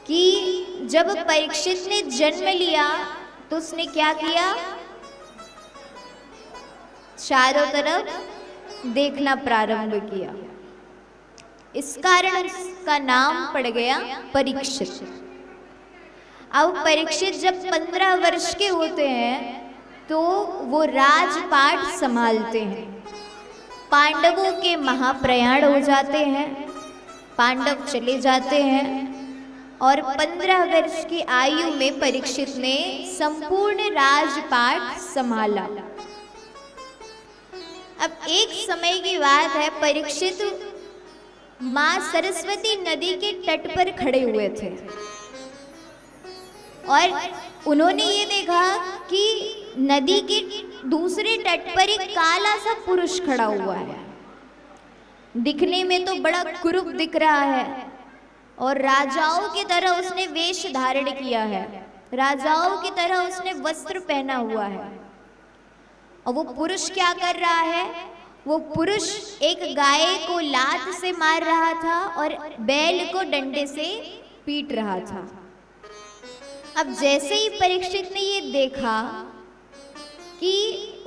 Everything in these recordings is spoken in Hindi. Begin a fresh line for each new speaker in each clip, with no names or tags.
कि जब परीक्षित ने जन्म लिया तो उसने क्या किया, चारों तरफ देखना प्रारंभ किया। इस कारण इसका नाम पड़ गया परीक्षित। अब परीक्षित जब 15 वर्ष के होते हैं तो वो राजपाट संभालते हैं। पांडवों के महाप्रयाण हो जाते हैं, पांडव चले जाते हैं और 15 वर्ष की आयु में परीक्षित ने संपूर्ण राजपाट संभाला। अब एक समय की बात है, परीक्षित मां सरस्वती नदी के तट पर खड़े हुए थे और उन्होंने ये देखा कि नदी के दूसरे तट पर एक काला सा पुरुष खड़ा हुआ है। दिखने में तो बड़ा कुरूप दिख रहा है और राजाओं की तरह उसने वेश धारण किया है, राजाओं की तरह उसने वस्त्र पहना हुआ है। और वो पुरुष क्या कर रहा है, वो पुरुष एक गाय को लात से मार रहा था और बैल को डंडे से पीट रहा था। अब जैसे ही परीक्षित ने ये देखा कि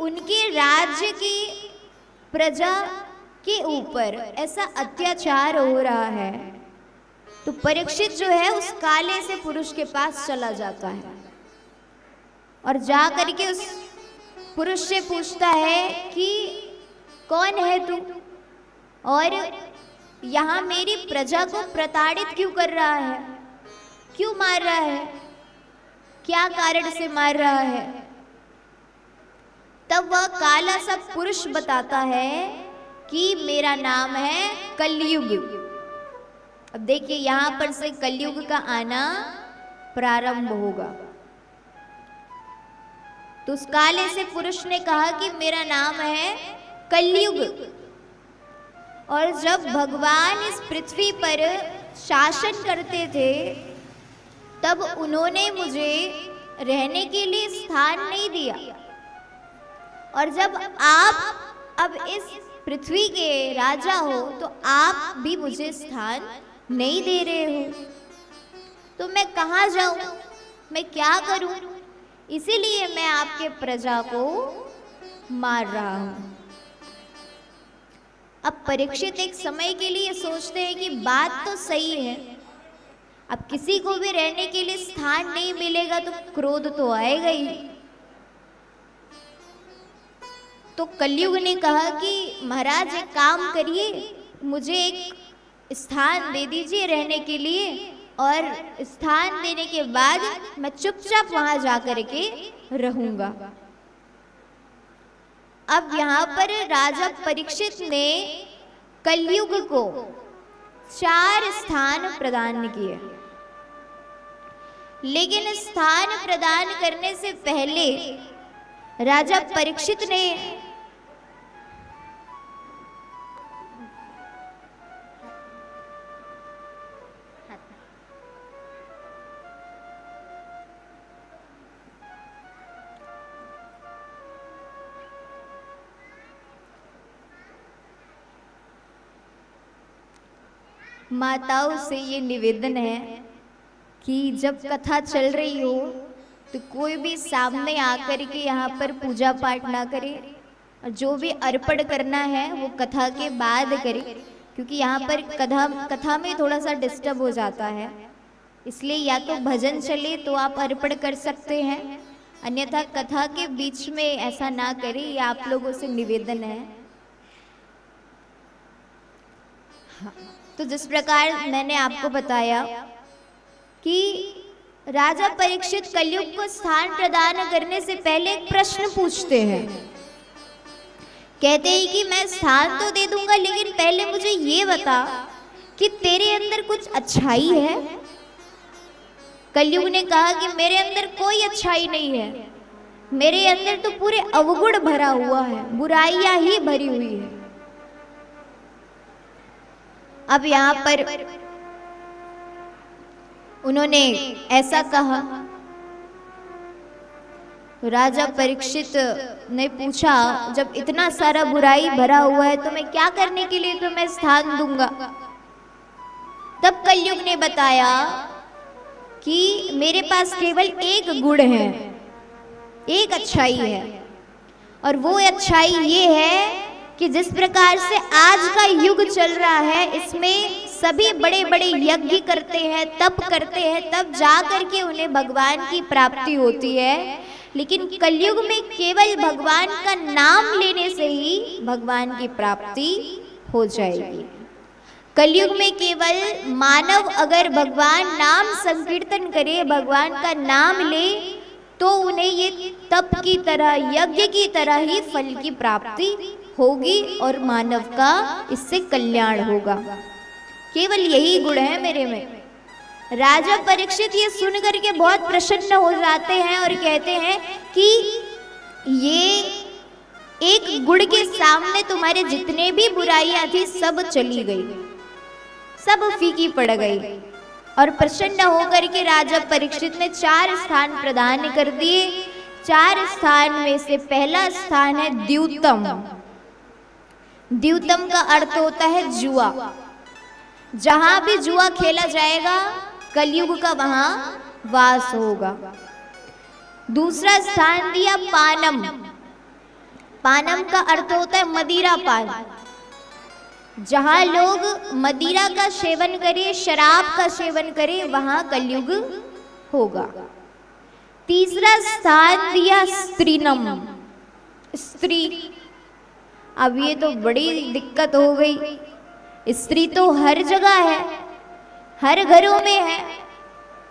उनके राज्य की प्रजा के ऊपर ऐसा अत्याचार हो रहा है, तो परीक्षित जो है उस काले से पुरुष के पास चला जाता है और जा करके उस पुरुष से पूछता है कि कौन है तू और यहाँ मेरी प्रजा को प्रताड़ित क्यों कर रहा है, क्यों मार रहा है, क्या कारण से मार रहा है। तब वह काला सा पुरुष बताता है कि मेरा नाम है कलयुग। अब देखिए यहाँ पर से कलयुग का आना प्रारंभ होगा। तो उस काले से पुरुष ने कहा कि मेरा नाम है कलयुग और जब भगवान इस पृथ्वी पर शासन करते थे तब उन्होंने मुझे रहने के लिए स्थान नहीं दिया और जब आप अब इस पृथ्वी के राजा हो तो आप भी मुझे स्थान नहीं दे रहे हो, तो मैं कहाँ जाऊं, मैं क्या करूं, इसीलिए मैं आपके प्रजा को मार रहा हूं। अब परीक्षित एक समय के लिए सोचते हैं कि बात तो सही है, अब किसी को भी रहने के लिए स्थान नहीं मिलेगा तो क्रोध तो आएगा ही। तो कलयुग ने कहा कि महाराज एक काम करिए, मुझे एक स्थान दे दीजिए रहने के लिए और स्थान देने के बाद मैं चुपचाप वहां जाकर के रहूंगा। अब यहाँ पर राजा परीक्षित ने कलयुग को 4 स्थान प्रदान किए, लेकिन स्थान प्रदान करने से पहले राजा परीक्षित ने माताओं से ये निवेदन है कि जब कथा चल रही हो तो कोई भी सामने आकर के यहाँ पर पूजा पाठ ना करे और जो भी अर्पण करना है वो कथा के बाद करे, क्योंकि यहाँ पर कथा में थोड़ा सा डिस्टर्ब हो जाता है। इसलिए या तो भजन चले तो आप अर्पण कर सकते हैं, अन्यथा कथा के बीच में ऐसा ना करें, ये आप लोगों से निवेदन है। हाँ। तो जिस प्रकार मैंने आपको बताया कि राजा परीक्षित कलयुग को स्थान प्रदान करने से पहले एक प्रश्न पूछते हैं, कहते हैं कि मैं स्थान तो दे दूंगा लेकिन पहले मुझे ये बता कि तेरे अंदर कुछ अच्छाई है। कलयुग ने कहा कि मेरे अंदर कोई अच्छाई नहीं है, मेरे अंदर तो पूरे अवगुण भरा हुआ है, बुराइयां ही भरी हुई है। अब यहाँ पर उन्होंने ऐसा कहा, राजा परीक्षित ने पूछा जब इतना सारा बुराई भरा हुआ है तो मैं क्या करने के लिए तुम्हें स्थान दूंगा। तब कलयुग ने बताया कि मेरे पास केवल एक गुण है, एक अच्छाई है, और वो अच्छाई ये है कि जिस प्रकार से आज का युग चल रहा है, इसमें सभी बड़े बड़े यज्ञ करते हैं, तप करते हैं, तब जा करके उन्हें भगवान की प्राप्ति होती है। लेकिन कलयुग में केवल भगवान का नाम लेने से ही भगवान की प्राप्ति हो जाएगी। कलयुग में केवल मानव अगर भगवान नाम संकीर्तन करे, भगवान का नाम ले, तो उन्हें ये तप की तरह, यज्ञ की तरह ही फल की प्राप्ति होगी और मानव का इससे कल्याण होगा। केवल यही गुण है मेरे में। राजा परीक्षित ये सुन करके बहुत प्रसन्न हो जाते हैं और कहते हैं कि ये एक गुण के सामने तुम्हारे जितने भी बुराइयां थी सब चली गई, सब फीकी पड़ गई। और प्रसन्न होकर के राजा परीक्षित ने 4 स्थान प्रदान कर दिए। 4 स्थान में से पहला स्थान है द्यूतम। द्यूतम का अर्थ होता है जुआ। जहां भी जुआ खेला जाएगा कलयुग का वहां वास होगा। दूसरा स्थान दिया पानम। पानम का अर्थ होता है मदिरा पान। जहां लोग मदिरा का सेवन करे, शराब का सेवन करे, वहां कलयुग होगा। तीसरा स्थान दिया स्त्रीनम, स्त्री। अब ये तो बड़ी दिक्कत हो गई। स्त्री तो हर जगह है, हर घरों में है,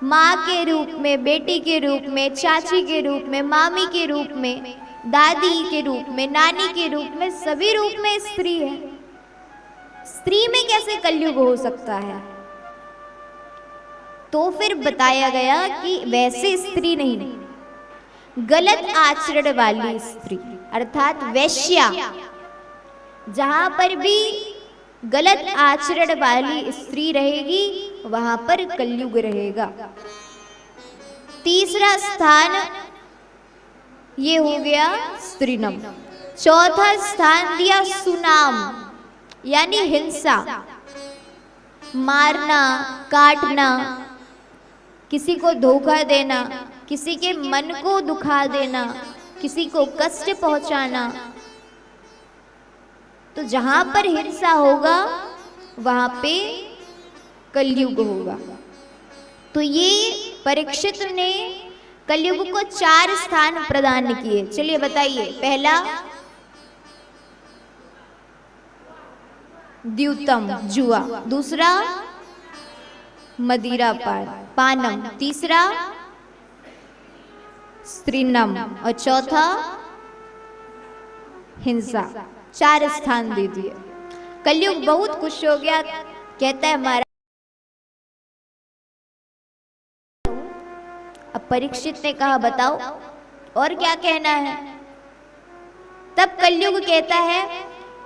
माँ के रूप में, बेटी के रूप में, चाची के रूप में, मामी के रूप में, दादी के रूप में, नानी के रूप में, सभी रूप में स्त्री है। स्त्री में कैसे कलयुग हो सकता है? तो फिर बताया गया कि वैसे स्त्री नहीं, गलत आचरण वाली स्त्री अर्थात वैश्या। जहां पर भी गलत आचरण वाली स्त्री रहेगी वहां पर कलयुग रहेगा। तीसरा स्थान ये हो गया स्त्रीनम। चौथा स्थान दिया सुनाम, यानी हिंसा, मारना, काटना, किसी को धोखा देना, किसी के मन को दुखा देना, किसी को कष्ट पहुंचाना। तो जहां पर हिंसा होगा वहां पे कलयुग होगा। तो ये परीक्षित ने कलयुग को 4 स्थान प्रदान किए। चलिए बताइए। पहला द्यूतम जुआ, दूसरा मदिरा पानम, तीसरा स्त्रीनम और चौथा हिंसा। 4 स्थान दे दिए। कलयुग बहुत खुश हो गया, कहता है महाराज। अब परीक्षित ने कहा बताओ और क्या कहना है। तब कलयुग कहता है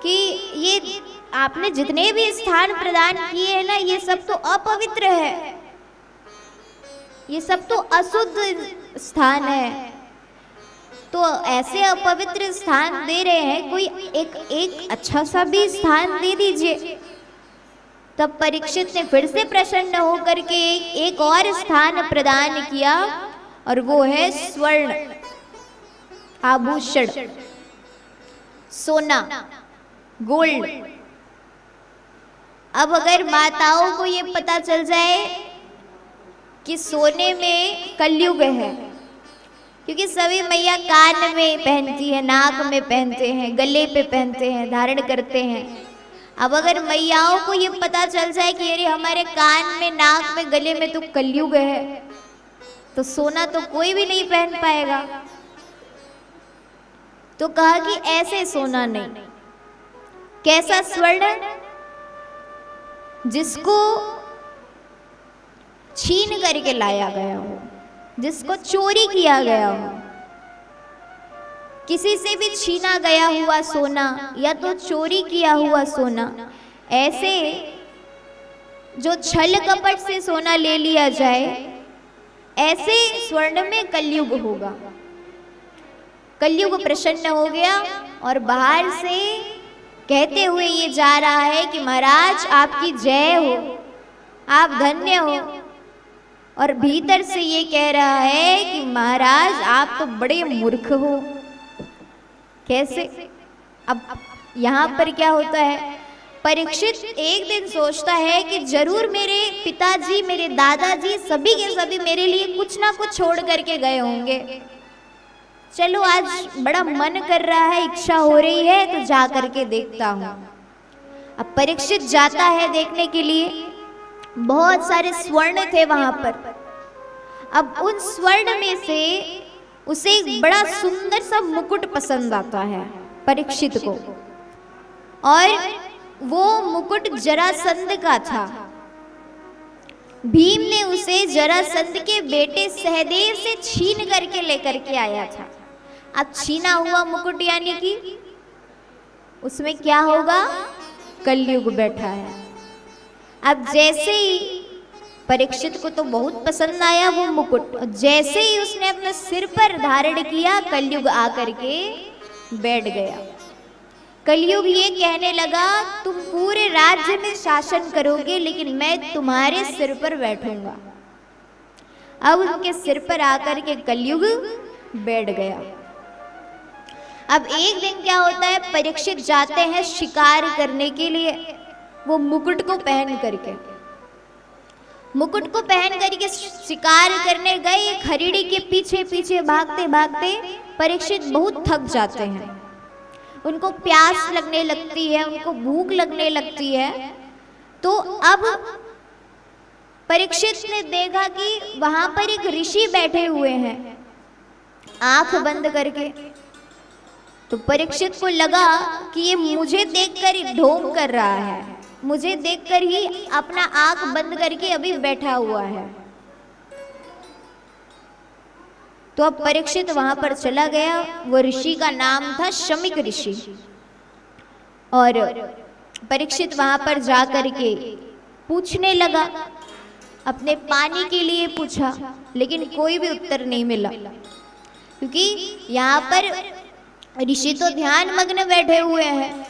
कि ये आपने जितने भी स्थान प्रदान किए हैं ना, ये सब तो अपवित्र है, ये सब तो अशुद्ध स्थान है। तो ऐसे अपवित्र स्थान दे रहे हैं, कोई एक अच्छा सा भी स्थान दे दीजिए। तब परीक्षित ने फिर से प्रसन्न होकर के एक और स्थान प्रदान किया और वो है स्वर्ण आभूषण, सोना, गोल्ड। अब अगर माताओं को ये पता चल जाए कि सोने में कलयुग है, क्योंकि सभी मैया कान में पहनती है, नाक में पहनते हैं, गले पे पहनते हैं, धारण करते हैं। अब अगर मैयाओं को ये पता चल जाए कि अरे हमारे कान में, नाक में, गले में तो कलयुग है, तो सोना तो कोई भी नहीं पहन पाएगा। तो कहा कि ऐसे सोना नहीं। कैसा स्वर्ण? जिसको छीन करके लाया गया हो, जिसको चोरी किया गया हो, किसी से भी छीना गया हुआ सोना या तो चोरी किया हुआ सोना, ऐसे जो छल कपट से सोना ले लिया जाए, ऐसे स्वर्ण में कलयुग होगा। कलयुग प्रसन्न हो गया और बाहर से कहते हुए ये जा रहा है कि महाराज आपकी जय हो, आप धन्य हो, और भीतर से ये कह रहा है कि महाराज आप तो बड़े मूर्ख हो। कैसे? अब यहाँ पर क्या होता है, परीक्षित एक दिन सोचता है कि जरूर मेरे पिताजी, मेरे दादाजी सभी के सभी मेरे लिए कुछ ना कुछ छोड़ करके गए होंगे। चलो आज बड़ा मन कर रहा है, इच्छा हो रही है, तो जा करके देखता हूँ। अब परीक्षित जाता है देखने के लिए। बहुत सारे स्वर्ण थे वहां पर। अब उन स्वर्ण में से उसे एक बड़ा सुंदर सा मुकुट पसंद आता है परीक्षित को, और वो मुकुट जरासंध का था। भीम ने उसे जरासंध के बेटे सहदेव से छीन करके लेकर के आया था। अब छीना हुआ मुकुट यानी कि उसमें क्या होगा, कलयुग बैठा है। अब जैसे ही परीक्षित को तो बहुत पसंद आया वो मुकुट, जैसे ही उसने अपने सिर पर धारण किया, कलयुग आकर के बैठ गया। कलयुग ये कहने लगा, तुम पूरे राज्य में शासन करोगे, लेकिन मैं तुम्हारे सिर पर बैठूंगा। अब उनके सिर पर आकर के कलयुग बैठ गया। अब एक दिन क्या होता है, परीक्षित जाते हैं शिकार करने के लिए। वो मुकुट को पहन करके शिकार करने गए। एक हरिणी के पीछे पीछे भागते भागते परीक्षित बहुत थक जाते हैं। उनको प्यास लगने लगती है, उनको भूख लगने लगती है। तो अब परीक्षित ने देखा कि वहां पर एक ऋषि बैठे हुए हैं आंख बंद करके। तो परीक्षित को लगा कि ये मुझे देखकर ही ढोंग कर रहा है, मुझे देखकर ही अपना आंख बंद करके अभी बैठा हुआ है। तो अब परीक्षित वहां पर चला गया। वो ऋषि का नाम था शमीक ऋषि। और परीक्षित वहां पर जाकर के पूछने लगा, अपने पानी के लिए पूछा, लेकिन कोई भी उत्तर नहीं मिला, क्योंकि यहाँ पर ऋषि तो ध्यान मग्न बैठे हुए हैं।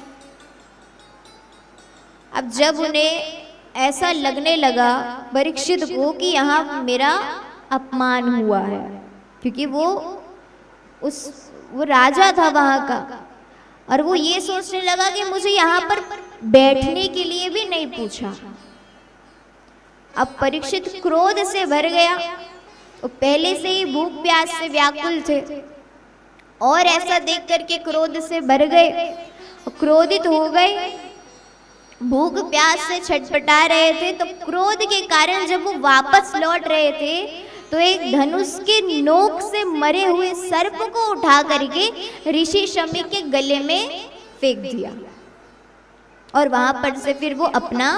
अब जब उन्हें ऐसा लगने लगा परीक्षित को कि यहाँ मेरा अपमान हुआ है, क्योंकि वो राजा था वहां का, और वो ये सोचने लगा कि मुझे यहाँ पर बैठने के लिए भी नहीं पूछा। अब परीक्षित क्रोध से भर गया। वो पहले से ही भूख प्यास से व्याकुल थे, और ऐसा देख करके क्रोध से भर गए, क्रोधित हो गए। भूख प्यास से छटपटा रहे थे, तो क्रोध के कारण जब वो वापस लौट रहे थे तो एक धनुष के नोक से मरे हुए सर्प को उठा करके ऋषि शमीक के गले में फेंक दिया, और वहां पर से फिर वो अपना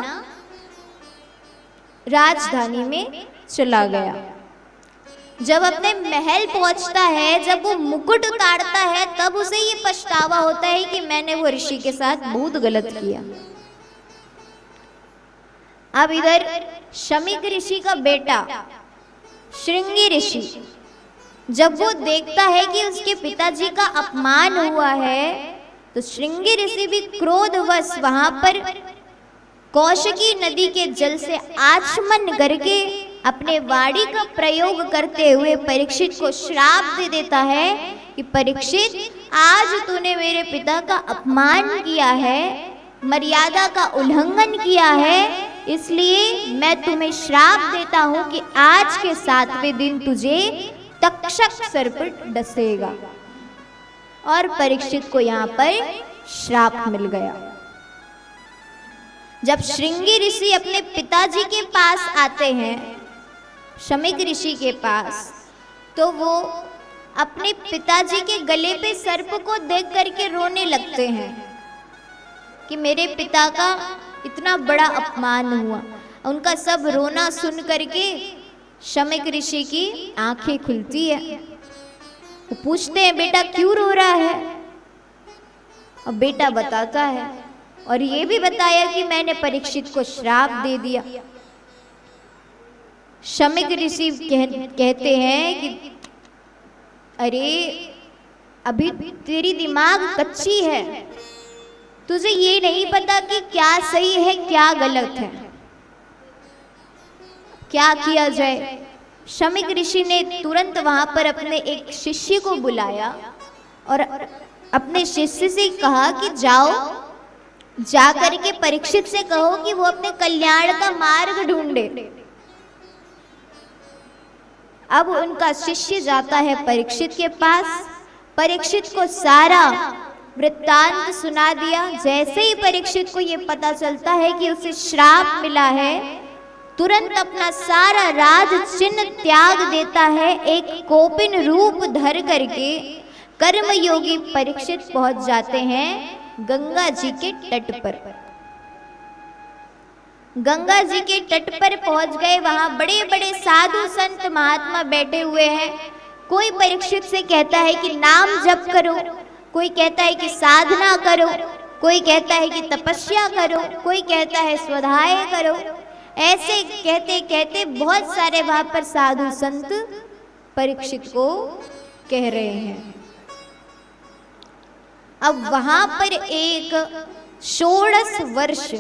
राजधानी में चला गया। जब अपने महल पहुंचता है, जब वो मुकुट उतारता है, तब उसे ये पछतावा होता है कि मैंने वो ऋषि के साथ बहुत गलत किया। अब इधर शमीक ऋषि का बेटा श्रृंगी ऋषि, जब वो देखता है कि उसके पिताजी का अपमान हुआ है, तो श्रृंगी ऋषि भी क्रोधवश वहां पर कौशिकी नदी के जल से आचमन करके अपने वाणी का प्रयोग करते हुए परीक्षित को श्राप दे देता है कि परीक्षित, आज तूने मेरे पिता का अपमान किया है, मर्यादा का उल्लंघन किया है, इसलिए मैं तुम्हें श्राप देता हूं कि आज के 7वें दिन तुझे तक्षक सर्प डसेगा। और परीक्षित को यहाँ पर श्राप मिल गया। जब श्रृंगी ऋषि अपने पिताजी के पास आते हैं, शमीक ऋषि के पास, तो वो अपने पिताजी के गले पे सर्प को देख करके रोने लगते हैं कि मेरे पिता का इतना बड़ा अपमान हुआ। उनका सब रोना सुन करके शमीक ऋषि की आंखें खुलती है। वो पूछते हैं, बेटा क्यों रो रहा है? और बेटा बताता है, और ये भी बताया कि मैंने परीक्षित को श्राप दे दिया। शमीक ऋषि कहते हैं कि अरे अभी तेरी दिमाग कच्ची है, तुझे ये नहीं पता कि क्या सही है क्या गलत है, क्या किया जाए। शमीक ऋषि ने तुरंत वहां पर अपने एक शिष्य को बुलाया और अपने शिष्य से कहा कि जाओ, जाकर के परीक्षित से कहो कि वो अपने कल्याण का मार्ग ढूंढे। अब उनका शिष्य जाता है परीक्षित के पास, परीक्षित को सारा वृत्तांत सुना दिया। जैसे ही परीक्षित को ये पता चलता है कि उसे श्राप मिला है, तुरंत अपना सारा राज चिन्ह त्याग देता है। एक कोपिन रूप धर करके कर्मयोगी परीक्षित पहुंच जाते हैं गंगा जी के तट पर। गंगा जी के तट पर पहुंच गए, वहां बड़े बड़े साधु संत महात्मा बैठे हुए हैं। कोई परीक्षित से कहता है कि नाम जप करो, कोई कहता है कि साधना करो, कोई कहता है कि तपस्या करो, कोई कहता है स्वाध्याय करो। ऐसे कहते कहते बहुत सारे वहां पर साधु संत परीक्षित को कह रहे हैं। अब वहां पर एक 16 वर्ष